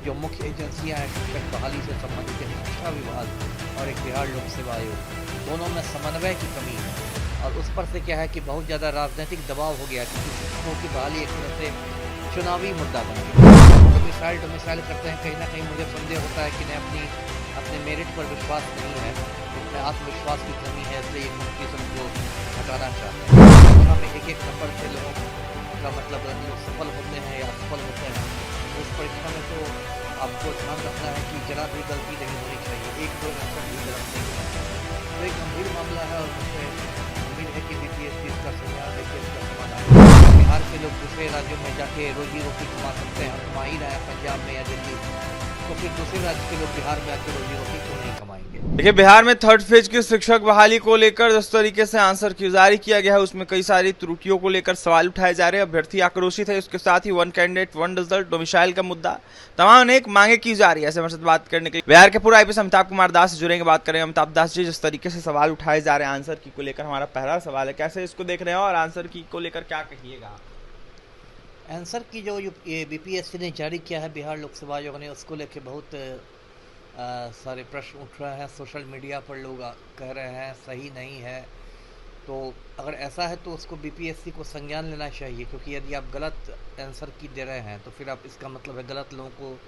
जो मुख्य एजेंसियां हैं शिक्षक बहाली से संबंधित एक शिक्षा विभाग और एक बिहार लोक सेवा आयोग, दोनों में समन्वय की कमी है। और उस पर से क्या है कि बहुत ज़्यादा राजनीतिक दबाव हो गया क्योंकि शिक्षकों की बहाली एक तरह से चुनावी मुद्दा बन गया। डोमिसाइल करते हैं, कहीं ना कहीं मुझे संदेह होता है कि नहीं अपने मेरिट पर विश्वास नहीं है, इसमें आत्मविश्वास की कमी है, इसलिए एक मंत्री सबको हटाना चाहते हैं। हमें एक एक नंबर से लोगों का मतलब लोग सफल होते हैं या असफल होते हैं, तो इस परीक्षा में तो आपको ध्यान रखना है कि जरा भी गलती नहीं होनी चाहिए, एक दो आंसर भी गलत नहीं होना चाहिए। तो एक गंभीर मामला है और मुझे उम्मीद है कि बीपीएससी इसका संज्ञान लेके इसका समाधान। बिहार के लोग दूसरे राज्यों में जाके रोजी रोटी कमा सकते हैं, कमा ही रहे हैं पंजाब में या दिल्ली में, तो फिर दूसरे राज्य के लोग बिहार में आके रोजी रोटी क्यों नहीं कमाएंगे। देखिए, बिहार में थर्ड फेज की शिक्षक बहाली को लेकर जिस तरीके से आंसर की जारी किया गया है उसमें कई सारी त्रुटियों को लेकर सवाल उठाए जा रहे हैं। अभ्यर्थी आक्रोशित है, उसके साथ ही one candidate one result, domicile का मुद्दा, तमाम अनेक मांगे की जा रही है। ऐसे हमारे साथ बात करने के लिए बिहार के पूर्व आईपीएस अमिताभ कुमार दास से जुड़ेंगे, बात करेंगे। अमिताभ दास जी, जिस तरीके से सवाल उठाए जा रहे हैं आंसर की को लेकर, हमारा पहला सवाल है कैसे इसको देख रहे हैं और आंसर की को लेकर क्या कहिएगा? आंसर की जो ये बीपीएससी ने जारी किया है बिहार लोक सेवा आयोग ने, उसको लेके बहुत सारे प्रश्न उठ रहे हैं। सोशल मीडिया पर लोग कह रहे हैं सही नहीं है, तो अगर ऐसा है तो उसको बीपीएससी को संज्ञान लेना चाहिए, क्योंकि यदि आप गलत आंसर की दे रहे हैं तो फिर आप इसका मतलब है गलत लोगों को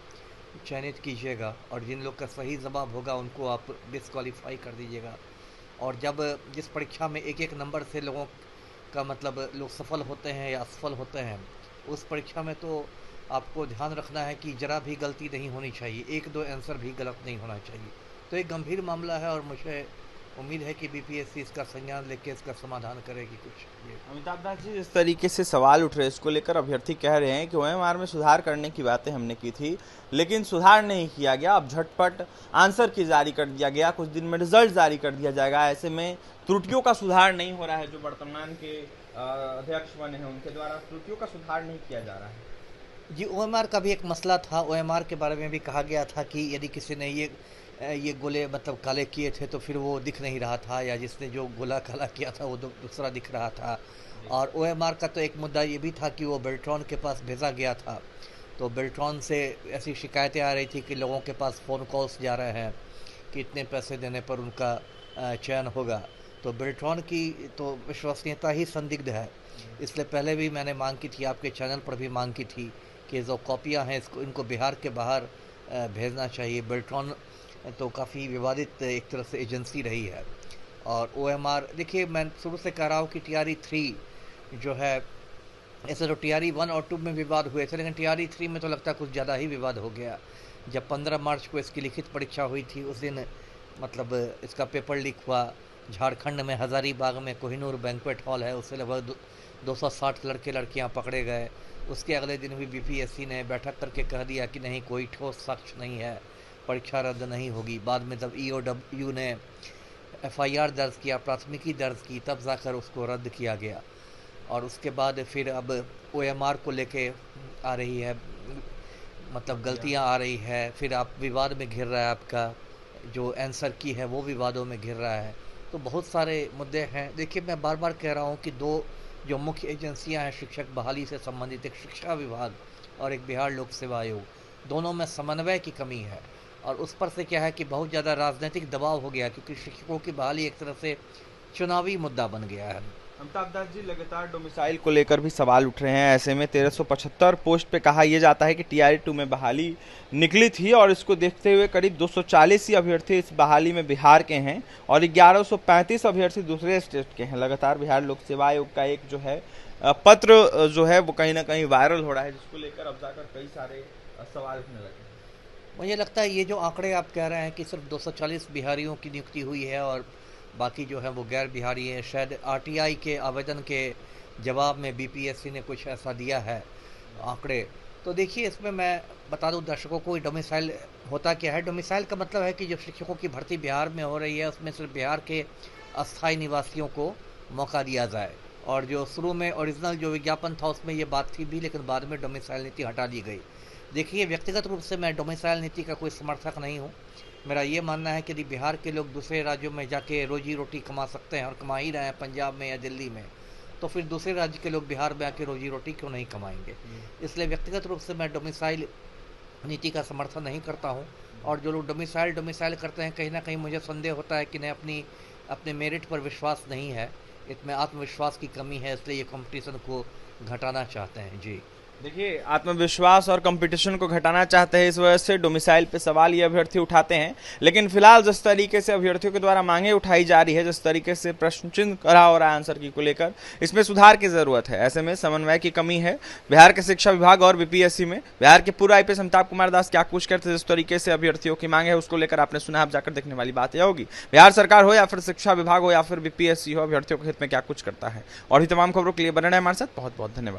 चयनित कीजिएगा और जिन लोग का सही जवाब होगा उनको आप डिस्क्वालीफाई कर दीजिएगा। और जब जिस परीक्षा में एक एक नंबर से लोगों का मतलब लोग सफल होते हैं या असफल होते हैं, उस परीक्षा में तो आपको ध्यान रखना है कि जरा भी गलती नहीं होनी चाहिए, एक दो आंसर भी गलत नहीं होना चाहिए। तो एक गंभीर मामला है और मुझे उम्मीद है कि बीपीएससी इसका संज्ञान लेके इसका समाधान करेगी कुछ। अमिताभ दास जी, जिस तरीके से सवाल उठ रहे हैं इसको लेकर अभ्यर्थी कह रहे हैं कि ओएमआर में सुधार करने की बातें हमने की थी लेकिन सुधार नहीं किया गया, अब झटपट आंसर की जारी कर दिया गया, कुछ दिन में रिजल्ट जारी कर दिया जाएगा, ऐसे में त्रुटियों का सुधार नहीं हो रहा है। जो वर्तमान के अध्यक्ष बने हैं उनके द्वारा त्रुटियों का सुधार नहीं किया जा रहा है। जी, ओएमआर का भी एक मसला था। ओएमआर के बारे में भी कहा गया था कि यदि किसी ने ये गोले मतलब काले किए थे तो फिर वो दिख नहीं रहा था, या जिसने जो गोला काला किया था वो दूसरा दिख रहा था। और ओएमआर का तो एक मुद्दा ये भी था कि वो बेल्ट्रॉन के पास भेजा गया था, तो बेल्ट्रॉन से ऐसी शिकायतें आ रही थी कि लोगों के पास फ़ोन कॉल्स जा रहे हैं कि इतने पैसे देने पर उनका चयन होगा। तो बेल्ट्रॉन की तो विश्वसनीयता ही संदिग्ध है, इसलिए पहले भी मैंने मांग की थी, आपके चैनल पर भी मांग की थी कि जो कॉपियां हैं इनको बिहार के बाहर भेजना चाहिए। बेल्ट्रॉन तो काफ़ी विवादित एक तरह से एजेंसी रही है। और ओएमआर देखिए, मैं शुरू से कह रहा हूँ कि टीआरई 3 जो है, ऐसे तो टीआरई 1 और 2 में विवाद हुए थे, लेकिन टीआरई 3 में तो लगता है कुछ ज़्यादा ही विवाद हो गया। जब 15 मार्च को इसकी लिखित परीक्षा हुई थी उस दिन मतलब इसका पेपर लीक हुआ। झारखंड में हज़ारीबाग में कोहिनूर बैंक्वेट हॉल है, उससे लगभग 260 लड़के लड़कियां पकड़े गए। उसके अगले दिन भी बीपीएससी ने बैठक करके कह दिया कि नहीं, कोई ठोस साक्ष्य नहीं है, परीक्षा रद्द नहीं होगी। बाद में जब ईओडब्ल्यू ने एफआईआर दर्ज किया, प्राथमिकी दर्ज की, तब जाकर उसको रद्द किया गया। और उसके बाद फिर अब ओएमआर को लेके आ रही है मतलब गलतियां आ रही है, फिर आप विवाद में घिर रहा है, आपका जो आंसर की है वो विवादों में घिर रहा है। तो बहुत सारे मुद्दे हैं। देखिए, मैं बार बार कह रहा हूँ कि दो जो मुख्य एजेंसियां हैं शिक्षक बहाली से संबंधित, एक शिक्षा विभाग और एक बिहार लोक सेवा आयोग, दोनों में समन्वय की कमी है। और उस पर से क्या है कि बहुत ज़्यादा राजनीतिक दबाव हो गया क्योंकि शिक्षकों की बहाली एक तरह से चुनावी मुद्दा बन गया है। अमिताभ दास जी, लगातार डोमिसाइल को लेकर भी सवाल उठ रहे हैं। ऐसे में 1375 पोस्ट पे कहा यह जाता है कि टीआरई 2 में बहाली निकली थी और इसको देखते हुए करीब 240 ही अभ्यर्थी इस बहाली में बिहार के हैं और 1135 अभ्यर्थी दूसरे स्टेट के हैं। लगातार बिहार लोक सेवा आयोग का एक जो है पत्र जो है वो कहीं ना कहीं वायरल हो रहा है, जिसको लेकर अब जाकर कई सारे सवाल उठने लगे। मुझे लगता है ये जो आंकड़े आप कह रहे हैं कि सिर्फ 240 बिहारियों की नियुक्ति हुई है और बाकी जो है वो गैर बिहारी हैं, शायद आरटीआई के आवेदन के जवाब में बीपीएससी ने कुछ ऐसा दिया है आंकड़े। तो देखिए, इसमें मैं बता दूं दर्शकों को, डोमिसाइल होता क्या है। डोमिसाइल का मतलब है कि जो शिक्षकों की भर्ती बिहार में हो रही है उसमें सिर्फ बिहार के अस्थायी निवासियों को मौका दिया जाए। और जो शुरू में ओरिजिनल जो विज्ञापन था उसमें ये बात थी भी, लेकिन बाद में डोमिसाइल नीति हटा दी गई। देखिए, व्यक्तिगत रूप से मैं डोमिसाइल नीति का कोई समर्थक नहीं हूँ। मेरा ये मानना है कि यदि बिहार के लोग दूसरे राज्यों में जाके रोजी रोटी कमा सकते हैं और कमा ही रहे हैं पंजाब में या दिल्ली में, तो फिर दूसरे राज्य के लोग बिहार में आके रोजी रोटी क्यों नहीं कमाएंगे। इसलिए व्यक्तिगत रूप से मैं डोमिसाइल नीति का समर्थन नहीं करता हूँ। और जो लोग डोमिसाइल करते हैं, कहीं ना कहीं मुझे संदेह होता है कि इन्हें अपने मेरिट पर विश्वास नहीं है, इसमें आत्मविश्वास की कमी है, इसलिए ये कंपटीशन को घटाना चाहते हैं। जी देखिए, आत्मविश्वास और कंपटीशन को घटाना चाहते हैं, इस वजह से डोमिसाइल पे सवाल ये अभ्यर्थी उठाते हैं। लेकिन फिलहाल जिस तरीके से अभ्यर्थियों के द्वारा मांगे उठाई जा रही है, जिस तरीके से प्रश्न चिन्ह करा हो रहा है आंसर की को लेकर, इसमें सुधार की जरूरत है। ऐसे में समन्वय की कमी है बिहार के शिक्षा विभाग और बीपीएससी में। बिहार के पूर्व आईपीएस अमिताभ कुमार दास क्या कुछ करते, जिस तरीके से अभ्यर्थियों की मांग है उसको लेकर आपने सुना, आप जाकर देखने वाली बात यह होगी बिहार सरकार हो या फिर शिक्षा विभाग हो या फिर बीपीएससी हो, अभ्यर्थियों के हित में क्या कुछ करता है। और भी तमाम खबरों के लिए बने रहें हमारे साथ। बहुत बहुत धन्यवाद।